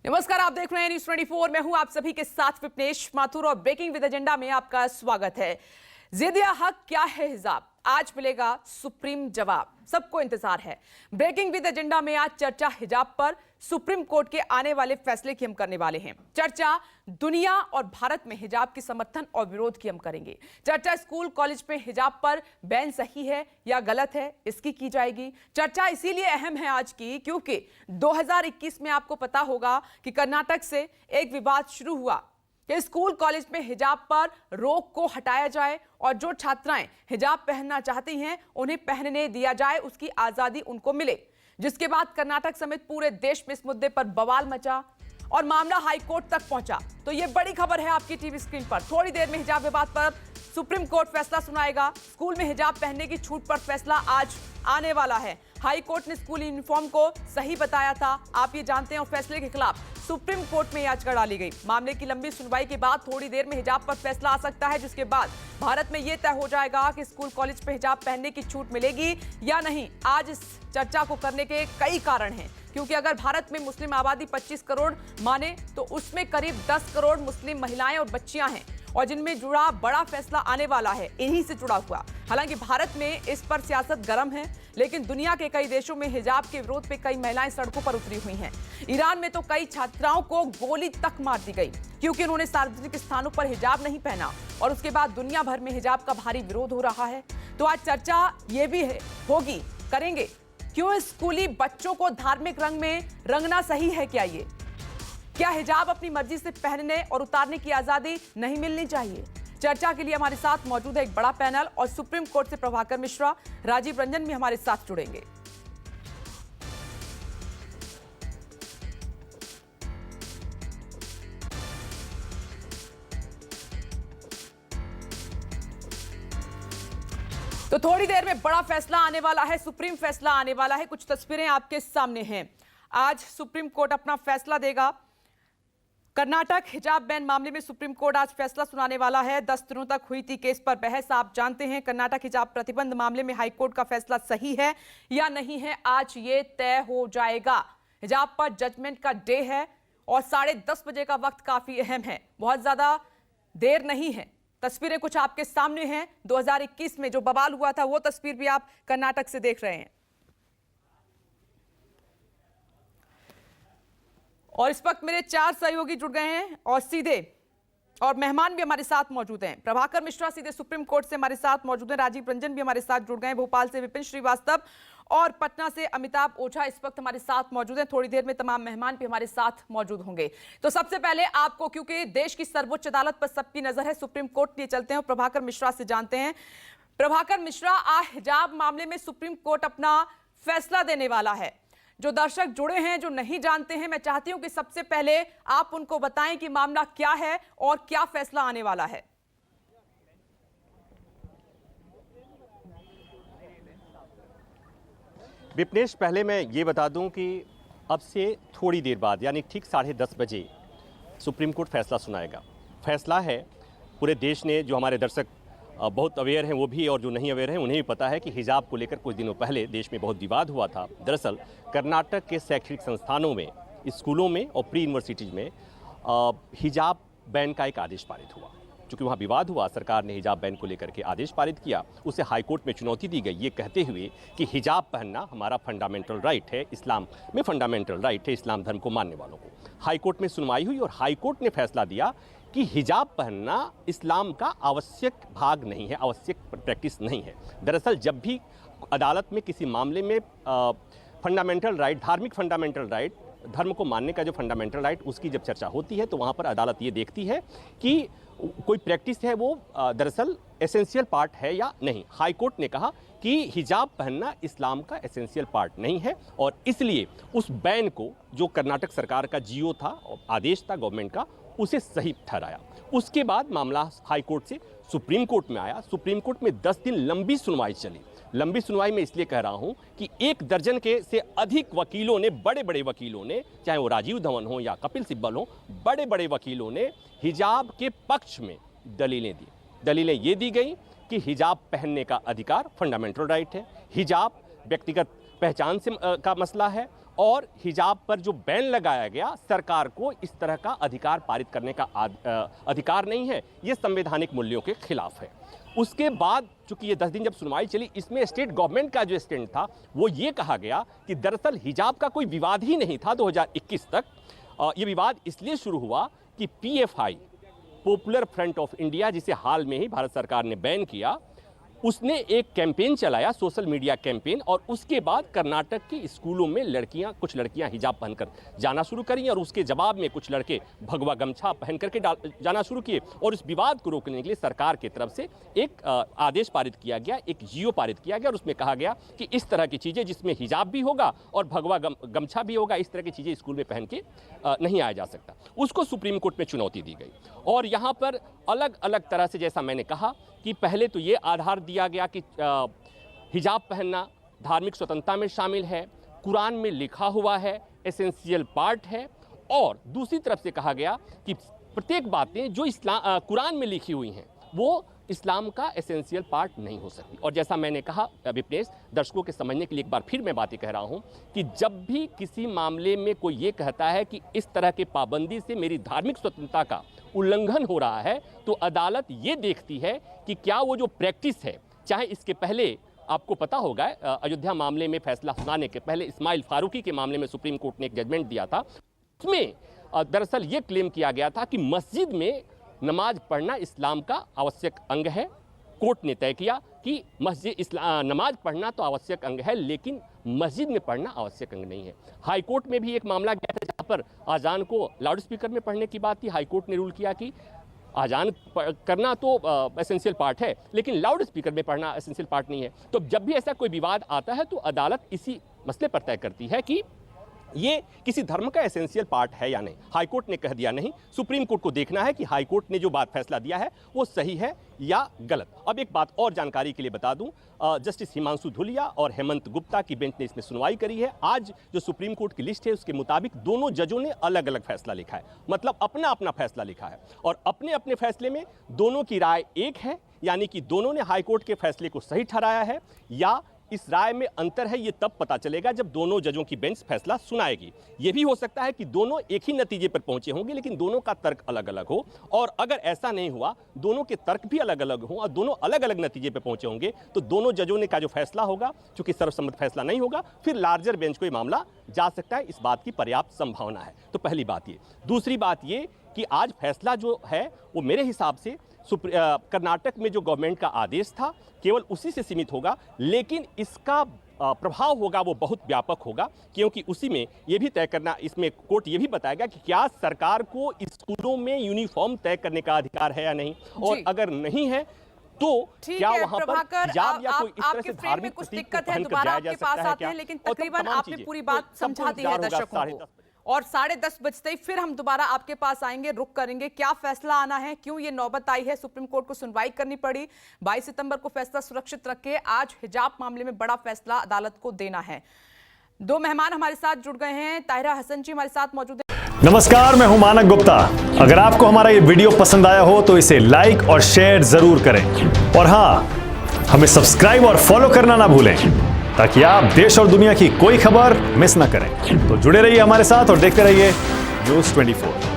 नमस्कार, आप देख रहे हैं न्यूज़ 24। मैं हूं आप सभी के साथ विपनेश माथुर और ब्रेकिंग विद एजेंडा में आपका स्वागत है। जिद या हक, क्या है हिजाब? आज मिलेगा सुप्रीम जवाब, सबको इंतजार है। ब्रेकिंग विद एजेंडा में आज चर्चा हिजाब पर सुप्रीम कोर्ट के आने वाले फैसले की हम करने वाले हैं। चर्चा दुनिया और भारत में हिजाब के समर्थन और विरोध की हम करेंगे। चर्चा स्कूल कॉलेज में हिजाब पर बैन सही है या गलत है, इसकी की जाएगी। चर्चा इसीलिए अहम है आज की क्योंकि 2021 में आपको पता होगा कि कर्नाटक से एक विवाद शुरू हुआ कि स्कूल कॉलेज में हिजाब पर रोक को हटाया जाए और जो छात्राएं हिजाब पहनना चाहती हैं उन्हें पहनने दिया जाए, उसकी आजादी उनको मिले। जिसके बाद कर्नाटक समेत पूरे देश में इस मुद्दे पर बवाल मचा और मामला हाई कोर्ट तक पहुंचा। तो यह बड़ी खबर है आपकी टीवी स्क्रीन पर। थोड़ी देर में हिजाब विवाद पर सुप्रीम कोर्ट फैसला सुनाएगा। स्कूल में हिजाब पहनने की छूट पर फैसला आज आने वाला है। हाई कोर्ट ने स्कूल यूनिफॉर्म को सही बताया था, आप ये जानते हैं, और फैसले के खिलाफ सुप्रीम कोर्ट में याचिका डाली गई। मामले की लंबी सुनवाई के बाद थोड़ी देर में हिजाब पर फैसला आ सकता है, जिसके बाद भारत में यह तय हो जाएगा कि स्कूल कॉलेज पे हिजाब पहनने की छूट मिलेगी या नहीं। आज इस चर्चा को करने के कई कारण हैं, क्योंकि अगर भारत में मुस्लिम आबादी 25 करोड़ माने तो उसमें करीब 10 करोड़ मुस्लिम महिलाएं और बच्चियां हैं और जिनमें जुड़ा बड़ा फैसला आने वाला है इन्हीं से जुड़ा हुआ। हालांकि भारत में इस पर सियासत गर्म है, लेकिन दुनिया के कई देशों में हिजाब के विरोध पे कई महिलाएं सड़कों पर उतरी हुई हैं। ईरान में तो कई छात्राओं को गोली तक मार दी गई क्योंकि उन्होंने सार्वजनिक स्थानों पर हिजाब नहीं पहना, और उसके बाद दुनिया भर में हिजाब का भारी विरोध हो रहा है। तो आज चर्चा ये भी होगी, करेंगे क्यों स्कूली बच्चों को धार्मिक रंग में रंगना सही है क्या हिजाब अपनी मर्जी से पहनने और उतारने की आजादी नहीं मिलनी चाहिए? चर्चा के लिए हमारे साथ मौजूद है एक बड़ा पैनल और सुप्रीम कोर्ट से प्रभाकर मिश्रा, राजीव रंजन भी हमारे साथ जुड़ेंगे। तो थोड़ी देर में बड़ा फैसला आने वाला है, सुप्रीम फैसला आने वाला है। कुछ तस्वीरें आपके सामने हैं। आज सुप्रीम कोर्ट अपना फैसला देगा। कर्नाटक हिजाब बैन मामले में सुप्रीम कोर्ट आज फैसला सुनाने वाला है। 10 दिनों तक हुई थी केस पर बहस, आप जानते हैं। कर्नाटक हिजाब प्रतिबंध मामले में हाईकोर्ट का फैसला सही है या नहीं है, आज ये तय हो जाएगा। हिजाब पर जजमेंट का डे है और 10:30 बजे का वक्त काफी अहम है, बहुत ज्यादा देर नहीं है। तस्वीरें कुछ आपके सामने हैं। 2021 में जो बवाल हुआ था वो तस्वीर भी आप कर्नाटक से देख रहे हैं। और इस वक्त मेरे 4 सहयोगी जुड़ गए हैं और सीधे और मेहमान भी हमारे साथ मौजूद हैं। प्रभाकर मिश्रा सीधे सुप्रीम कोर्ट से हमारे साथ मौजूद हैं। राजीव रंजन भी हमारे साथ जुड़ गए हैं। भोपाल से विपिन श्रीवास्तव और पटना से अमिताभ ओझा इस वक्त हमारे साथ मौजूद हैं। थोड़ी देर में तमाम मेहमान भी हमारे साथ मौजूद होंगे। तो सबसे पहले आपको, क्योंकि देश की सर्वोच्च अदालत पर सबकी नजर है, सुप्रीम कोर्ट लिए चलते हैं और प्रभाकर मिश्रा से जानते हैं। प्रभाकर मिश्रा, आज हिजाब मामले में सुप्रीम कोर्ट अपना फैसला देने वाला है। जो दर्शक जुड़े हैं, जो नहीं जानते हैं, मैं चाहती हूं कि सबसे पहले आप उनको बताएं कि मामला क्या है और क्या फैसला आने वाला है। विपनेश, पहले मैं ये बता दूं कि अब से थोड़ी देर बाद यानी ठीक 10:30 बजे सुप्रीम कोर्ट फैसला सुनाएगा। फैसला है, पूरे देश ने, जो हमारे दर्शक बहुत अवेयर हैं वो भी और जो नहीं अवेयर हैं उन्हें भी पता है कि हिजाब को लेकर कुछ दिनों पहले देश में बहुत विवाद हुआ था। दरअसल कर्नाटक के शैक्षणिक संस्थानों में, स्कूलों में और प्री यूनिवर्सिटीज़ में हिजाब बैन का एक आदेश पारित हुआ। चूँकि वहाँ विवाद हुआ, सरकार ने हिजाब बैन को लेकर के आदेश पारित किया। उसे हाईकोर्ट में चुनौती दी गई, ये कहते हुए कि हिजाब पहनना हमारा फंडामेंटल राइट है, इस्लाम में फंडामेंटल राइट है, इस्लाम धर्म को मानने वालों को। हाईकोर्ट में सुनवाई हुई और हाईकोर्ट ने फैसला दिया कि हिजाब पहनना इस्लाम का आवश्यक भाग नहीं है, आवश्यक प्रैक्टिस नहीं है। दरअसल जब भी अदालत में किसी मामले में फंडामेंटल राइट, धार्मिक फंडामेंटल राइट, धर्म को मानने का जो फंडामेंटल राइट, उसकी जब चर्चा होती है तो वहाँ पर अदालत ये देखती है कि कोई प्रैक्टिस है वो दरअसल एसेंशियल पार्ट है या नहीं। हाईकोर्ट ने कहा कि हिजाब पहनना इस्लाम का एसेंशियल पार्ट नहीं है और इसलिए उस बैन को, जो कर्नाटक सरकार का जियो था, आदेश था गवर्नमेंट का, उसे सही ठहराया। उसके बाद मामला हाईकोर्ट से सुप्रीम कोर्ट में आया। सुप्रीम कोर्ट में 10 दिन लंबी सुनवाई चली। लंबी सुनवाई में इसलिए कह रहा हूं कि 1 दर्जन के से अधिक वकीलों ने, बड़े बड़े वकीलों ने, चाहे वो राजीव धवन हो या कपिल सिब्बल हो, बड़े बड़े वकीलों ने हिजाब के पक्ष में दलीलें दी। दलीलें ये दी गई कि हिजाब पहनने का अधिकार फंडामेंटल राइट है, हिजाब व्यक्तिगत पहचान से का मसला है और हिजाब पर जो बैन लगाया गया, सरकार को इस तरह का अधिकार पारित करने का अधिकार नहीं है। ये संवैधानिक मूल्यों के खिलाफ है। उसके बाद चूंकि ये 10 दिन जब सुनवाई चली, इसमें स्टेट गवर्नमेंट का जो स्टैंड था वो ये कहा गया कि दरअसल हिजाब का कोई विवाद ही नहीं था 2021 तक। ये विवाद इसलिए शुरू हुआ कि PFI, popular front of India, जिसे हाल में ही भारत सरकार ने बैन किया, उसने एक कैंपेन चलाया, सोशल मीडिया कैंपेन, और उसके बाद कर्नाटक के स्कूलों में कुछ लड़कियां हिजाब पहनकर जाना शुरू करी और उसके जवाब में कुछ लड़के भगवा गमछा पहन करके जाना शुरू किए। और इस विवाद को रोकने के लिए सरकार की तरफ से एक आदेश पारित किया गया, एक GO पारित किया गया और उसमें कहा गया कि इस तरह की चीज़ें जिसमें हिजाब भी होगा और भगवा गमछा भी होगा, इस तरह की चीज़ें स्कूल में पहन के नहीं आया जा सकता। उसको सुप्रीम कोर्ट में चुनौती दी गई और यहाँ पर अलग अलग तरह से, जैसा मैंने कहा कि पहले तो ये आधार दिया गया कि हिजाब पहनना धार्मिक स्वतंत्रता में शामिल है, कुरान में लिखा हुआ है, एसेंशियल पार्ट है, और दूसरी तरफ से कहा गया कि प्रत्येक बातें जो कुरान में लिखी हुई हैं वो इस्लाम का एसेंशियल पार्ट नहीं हो सकती। और जैसा मैंने कहा विपनेश, दर्शकों के समझने के लिए एक बार फिर मैं बातें कह रहा हूं कि जब भी किसी मामले में कोई ये कहता है कि इस तरह के पाबंदी से मेरी धार्मिक स्वतंत्रता का उल्लंघन हो रहा है, तो अदालत ये देखती है कि क्या वो जो प्रैक्टिस है, चाहे इसके पहले आपको पता होगा अयोध्या मामले में फैसला सुनाने के पहले इस्माइल फारूकी के मामले में सुप्रीम कोर्ट ने एक जजमेंट दिया था, उसमें दरअसल ये क्लेम किया गया था कि मस्जिद में नमाज पढ़ना इस्लाम का आवश्यक अंग है। कोर्ट ने तय किया कि नमाज पढ़ना तो आवश्यक अंग है, लेकिन मस्जिद में पढ़ना आवश्यक अंग नहीं है। हाई कोर्ट में भी एक मामला गया था जहाँ पर आजान को लाउड स्पीकर में पढ़ने की बात थी। हाई कोर्ट ने रूल किया कि आजान करना तो एसेंशियल पार्ट है, लेकिन लाउड स्पीकर में पढ़ना एसेंशियल पार्ट नहीं है। तो जब भी ऐसा कोई विवाद आता है तो अदालत इसी मसले पर तय करती है कि ये किसी धर्म का एसेंशियल पार्ट है या नहीं। हाई कोर्ट ने कह दिया नहीं, सुप्रीम कोर्ट को देखना है कि हाई कोर्ट ने जो बात फैसला दिया है वो सही है या गलत। अब एक बात और जानकारी के लिए बता दूं, जस्टिस हिमांशु धुलिया और हेमंत गुप्ता की बेंच ने इसमें सुनवाई करी है। आज जो सुप्रीम कोर्ट की लिस्ट है उसके मुताबिक दोनों जजों ने अलग अलग फैसला लिखा है, मतलब अपना अपना फैसला लिखा है, और अपने अपने फैसले में दोनों की राय एक है, यानी कि दोनों ने हाई कोर्ट के फैसले को सही ठहराया है या इस राय में अंतर है, ये तब पता चलेगा जब दोनों जजों की बेंच फैसला सुनाएगी। ये भी हो सकता है कि दोनों एक ही नतीजे पर पहुंचे होंगे, लेकिन दोनों का तर्क अलग अलग हो, और अगर ऐसा नहीं हुआ, दोनों के तर्क भी अलग अलग हों और दोनों अलग अलग नतीजे पर पहुंचे होंगे, तो दोनों जजों ने का जो फैसला होगा, चूंकि सर्वसम्मत फैसला नहीं होगा, फिर लार्जर बेंच को ये मामला जा सकता है। इस बात की पर्याप्त संभावना है। तो पहली बात ये। दूसरी बात ये कि आज फैसला जो है वो मेरे हिसाब से कर्नाटक में जो गवर्नमेंट का आदेश था केवल उसी से सीमित होगा, लेकिन इसका प्रभाव होगा वो बहुत व्यापक होगा, क्योंकि उसी में ये भी तय करना, इसमें कोर्ट ये भी बताएगा कि क्या सरकार को स्कूलों में यूनिफॉर्म तय करने का अधिकार है या नहीं, और अगर नहीं है तो क्या वहां पर हिजाब या कोई इस तरह से धार्मिक कुछ दिक्कत है, दोबारा आपके पास आते हैं, लेकिन तकरीबन आपने पूरी बात समझा दी है दर्शकों को, और 10:30 बजते ही फिर हम दोबारा आपके पास आएंगे, रुक करेंगे, क्या फैसला आना है, क्यों ये नौबत आई है, सुप्रीम कोर्ट को सुनवाई करनी पड़ी, 22 सितंबर को फैसला सुरक्षित रखे, आज हिजाब मामले में बड़ा फैसला अदालत को देना है। दो मेहमान हमारे साथ जुड़ गए हैं, ताहिरा हसन जी हमारे साथ मौजूद है। नमस्कार, मैं हूं मानक गुप्ता। अगर आपको हमारा ये वीडियो पसंद आया हो तो इसे लाइक और शेयर जरूर करें, और हाँ, हमें सब्सक्राइब और फॉलो करना ना भूलें ताकि आप देश और दुनिया की कोई खबर मिस ना करें। तो जुड़े रहिए हमारे साथ और देखते रहिए News 24।